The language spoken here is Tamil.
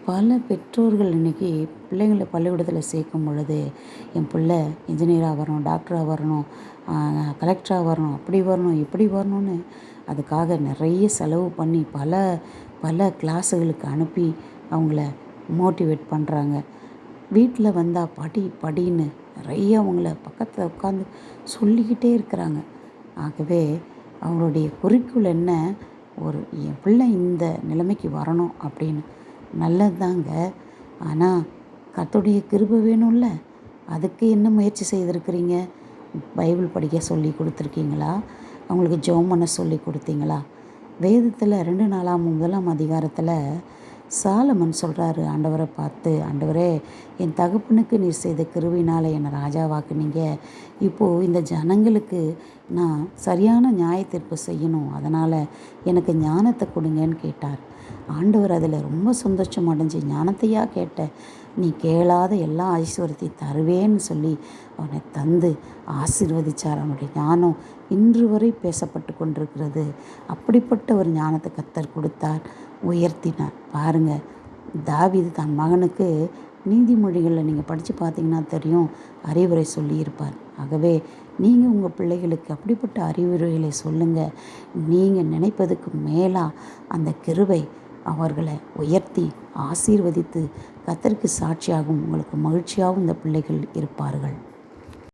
பல பெற்றோர்கள் இன்றைக்கி பிள்ளைங்கள பள்ளிக்கூடத்தில் சேர்க்கும் பொழுது என் பிள்ளை இன்ஜினியராக வரணும், டாக்டராக வரணும், கலெக்டராக வரணும், அப்படி வரணும், இப்படி வரணும்னு அதுக்காக நிறைய செலவு பண்ணி பல பல கிளாஸுகளுக்கு அனுப்பி அவங்கள மோட்டிவேட் பண்ணுறாங்க. வீட்டில் வந்தால் படி படின்னு நிறைய அவங்கள பக்கத்தில் உட்காந்து சொல்லிக்கிட்டே இருக்கிறாங்க. ஆகவே அவங்களுடைய குறிக்கோள் என்ன? என் பிள்ளை இந்த நிலைமைக்கு வரணும் அப்படின்னு. நல்லது தாங்க. ஆனால் கர்த்தருடைய கிருபை வேணும்ல. அதுக்கு என்ன முயற்சி செய்திருக்கிறீங்க? பைபிள் படிக்க சொல்லி கொடுத்துருக்கீங்களா? அவங்களுக்கு ஜெபம் பண்ண சொல்லி கொடுத்தீங்களா? வேதத்தில் 2 நாளாகமம் 1ஆம் அதிகாரத்தில் சாலமன் சொல்கிறாரு ஆண்டவரை பார்த்து, ஆண்டவரே, என் தகப்பனுக்கு நீர் செய்த கிருபையினால் என்னை ராஜாவாக்குனீங்க. இப்போது இந்த ஜனங்களுக்கு நான் சரியான நியாய தீர்ப்பு செய்யணும், அதனால் எனக்கு ஞானத்தை கொடுங்கன்னு கேட்டார். ஆண்டவர் அதில் ரொம்ப சந்தோஷம் அடைஞ்சு, ஞானத்தையா கேட்ட, நீ கேளாத எல்லா ஐஸ்வர்யத்தையும் தருவேன்னு சொல்லி அவனை தந்து ஆசீர்வதித்தார். அவனுடைய ஞானம் இன்று வரை பேசப்பட்டு கொண்டிருக்கிறது. அப்படிப்பட்ட ஒரு ஞானத்தை கர்த்தர் கொடுத்தார், உயர்த்தினார். பாருங்கள், தாவீது தன் மகனுக்கு நீதிமொழிகளில் நீங்கள் படித்து பார்த்தீங்கன்னா தெரியும், அறிவுரை சொல்லியிருப்பார். ஆகவே நீங்கள் உங்கள் பிள்ளைகளுக்கு அப்படிப்பட்ட அறிவுரைகளை சொல்லுங்கள். நீங்கள் நினைப்பதுக்கு மேலாக அந்த கிருபை அவர்களை உயர்த்தி ஆசீர்வதித்து கர்த்தருக்கு சாட்சியாகவும் உங்களுக்கு மகிழ்ச்சியாகவும் இந்த பிள்ளைகள் இருப்பார்கள்.